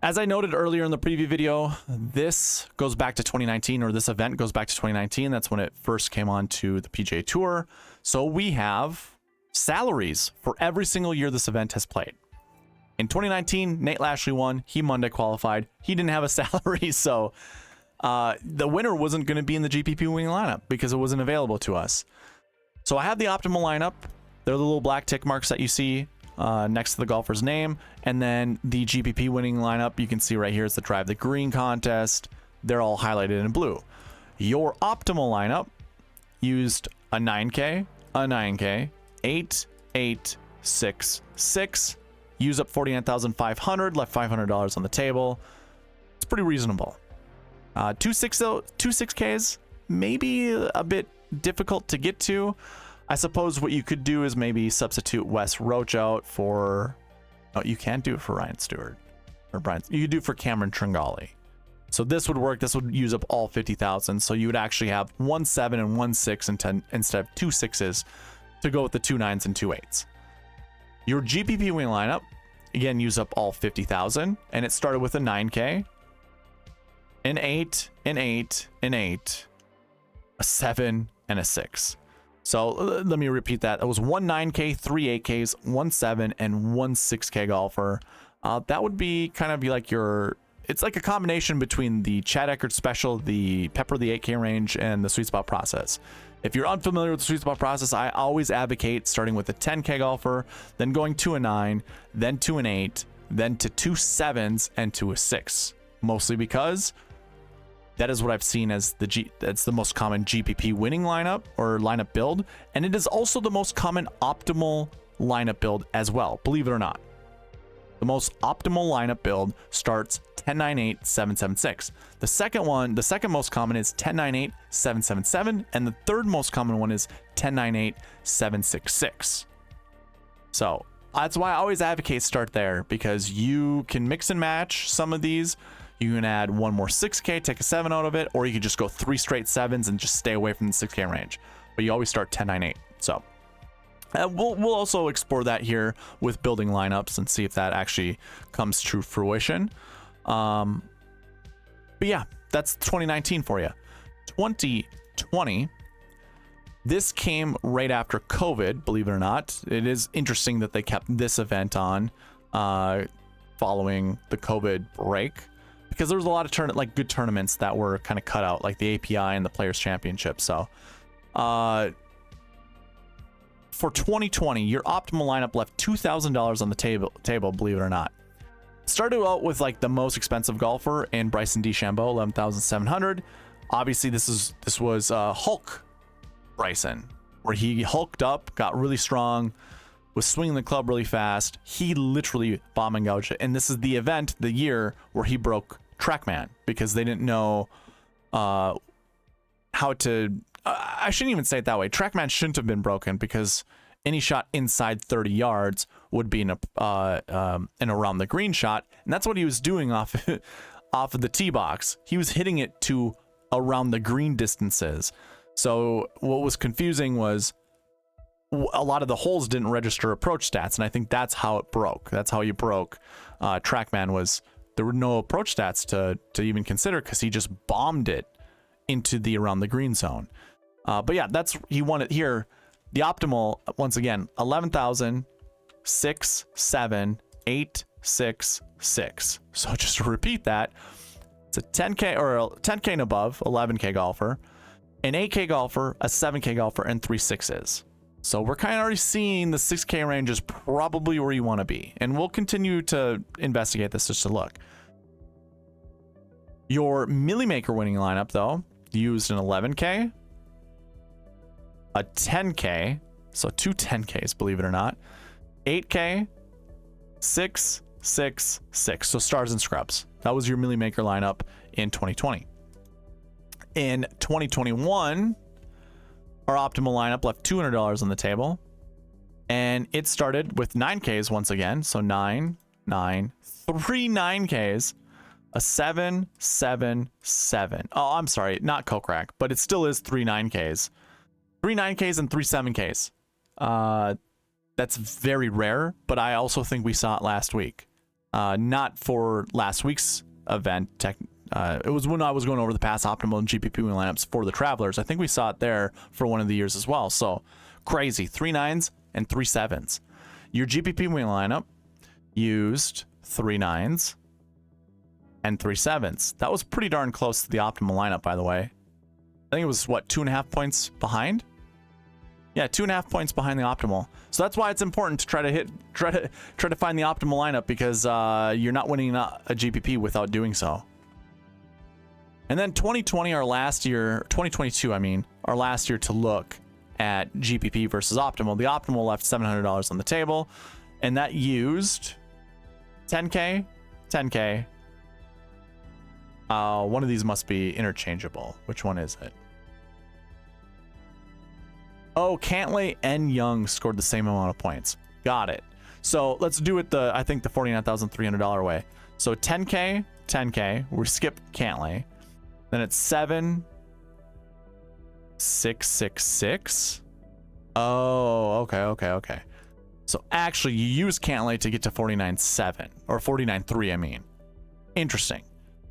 As I noted earlier in the preview video, this goes back to 2019, or this event goes back to 2019. That's when it first came on to the PGA Tour. So we have salaries for every single year this event has played. In 2019, Nate Lashley won. He Monday qualified. He didn't have a salary, so the winner wasn't going to be in the GPP winning lineup because it wasn't available to us. So I have the optimal lineup. They're the little black tick marks that you see next to the golfer's name, and then the GPP winning lineup you can see right here is the Drive the Green contest. They're all highlighted in blue. Your optimal lineup used a 9K, a 9K, 8, 8, 6, 6. Use up 49,500, left $500 on the table. It's pretty reasonable. 2.6Ks maybe a bit difficult to get to. I suppose what you could do is maybe substitute Wes Roach out for... Oh, you can't do it for Ryan Stewart. Or Brian. You could do it for Cameron Tringali. So this would work. This would use up all 50,000. So you would actually have 1 7 and 1 6 and 10 instead of 2 6s to go with the 2 9s and 2 8s. Your GPP wing lineup, again, use up all 50,000. And it started with a 9K, an 8, an 8, an 8, a 7, and a 6. So let me repeat that. It was 1 9K, 3 8Ks, 1 7, and 1 6K golfer. That would be kind of like your... It's like a combination between the Chad Eckert special, the Pepper the 8K range, and the Sweet Spot process. If you're unfamiliar with the Sweet Spot process, I always advocate starting with a 10K golfer, then going to a 9, then to an 8, then to 2 7s, and to a 6. Mostly because that is what I've seen as that's the most common GPP winning lineup or lineup build, and it is also the most common optimal lineup build as well, believe it or not. The most optimal lineup build starts 10 9 8 7 7 6. The second most common is 10 9 8 7 7 7, and the third most common one is 10 9 8 7 6 6. So that's why I always advocate start there, because you can mix and match some of these. You can add one more 6K, take a 7 out of it, or you can just go 3 straight 7s and just stay away from the 6K range. But you always start 10 9 8. So we'll also explore that here with building lineups and see if that actually comes to fruition. But yeah, that's 2019 for you. 2020, this came right after COVID, believe it or not. It is interesting that they kept this event on following the COVID break, because there was a lot of good tournaments that were kind of cut out, like the API and the Players Championship. So for 2020, your optimal lineup left $2,000 on the table, believe it or not. Started out with like the most expensive golfer in Bryson DeChambeau, 11,700. Obviously, this was Hulk Bryson, where he hulked up, got really strong, was swinging the club really fast. He literally bomb and gouged it. And this is the event, the year where he broke TrackMan, because they didn't know how to... I shouldn't even say it that way. TrackMan shouldn't have been broken, because any shot inside 30 yards would be an around the green shot, and that's what he was doing off of the tee box. He was hitting it to around the green distances. So what was confusing was a lot of the holes didn't register approach stats, and I think that's how it broke. That's how you broke TrackMan. Was there were no approach stats to even consider, because he just bombed it into the around the green zone. But yeah, he won it here. The optimal, once again, 11,000, 6, 7, 8, 6, 6. So just to repeat that, it's a 10K or a 10K and above, 11K golfer, an 8K golfer, a 7K golfer, and 3 6s. So we're kind of already seeing the 6K range is probably where you want to be. And we'll continue to investigate this just to look. Your Millie Maker winning lineup, though, used an 11K, a 10K, so 2 10Ks, believe it or not, 8K, 6, 6, 6. So stars and scrubs. That was your Millie Maker lineup in 2020. In 2021, our optimal lineup left $200 on the table, and it started with 9Ks once again. So 9, 9, 3 9Ks, a 7, 7, 7. Oh, I'm sorry, not Kokrak, but it still is 3 9Ks. 3 9Ks and 3 7Ks. That's very rare, but I also think we saw it last week. Not for last week's event. It was when I was going over the past optimal and GPP win lineups for the Travelers. I think we saw it there for one of the years as well. So crazy. 3 9s and 3 7s. Your GPP win lineup used 3 9s and 3 7s. That was pretty darn close to the optimal lineup, by the way. I think it was, what, 2.5 points behind? Yeah, 2.5 points behind the optimal. So that's why it's important to try to find the optimal lineup, because you're not winning a GPP without doing so. And then 2020, our last year, 2022, I mean, our last year to look at GPP versus optimal. The optimal left $700 on the table, and that used 10K, 10K. One of these must be interchangeable. Which one is it? Oh, Cantlay and Young scored the same amount of points. Got it. So let's do it I think the $49,300 way. So 10K, 10K. We skip Cantlay. Then it's 7, 6, 6, 6. Oh, okay. So actually, you use Cantlay to get to 49.7 or 49.3. I mean, interesting.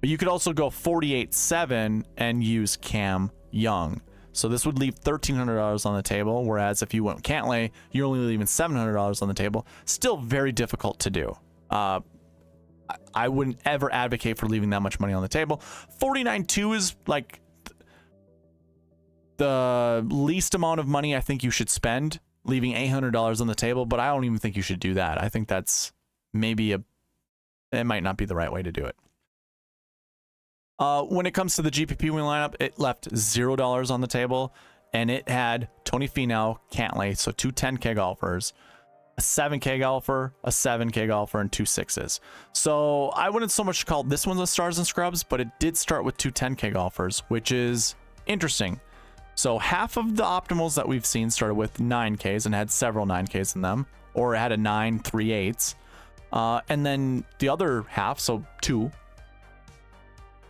But you could also go 48.7 and use Cam Young. So this would leave $1,300 on the table, whereas if you went Cantlay, you're only leaving $700 on the table. Still very difficult to do. I wouldn't ever advocate for leaving that much money on the table. 49.2 is like the least amount of money I think you should spend, leaving $800 on the table, but I don't even think you should do that. I think that's maybe it might not be the right way to do it. When it comes to the GPP win lineup, it left $0 on the table, and it had Tony Finau, Cantlay, so 2 10K golfers, a 7K golfer, a 7K golfer, and 2 6s. So I wouldn't so much call this one the stars and scrubs, but it did start with 2 10K golfers, which is interesting. So half of the optimals that we've seen started with 9Ks and had several 9Ks in them, or it had a 9, 3 8s. And then the other half, so two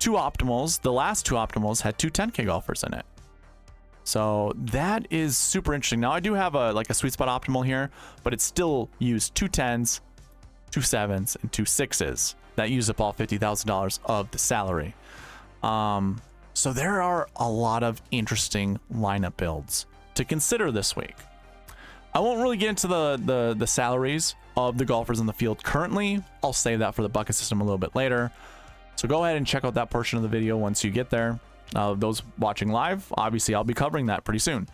optimals, the last 2 optimals had 2 10K golfers in it. So that is super interesting. Now I do have a sweet spot optimal here, but it still used 2 10s, 2 7s, and 2 6s. That used up all $50,000 of the salary. So there are a lot of interesting lineup builds to consider this week. I won't really get into the salaries of the golfers in the field currently. I'll save that for the bucket system a little bit later. So go ahead and check out that portion of the video once you get there. Those watching live, obviously I'll be covering that pretty soon.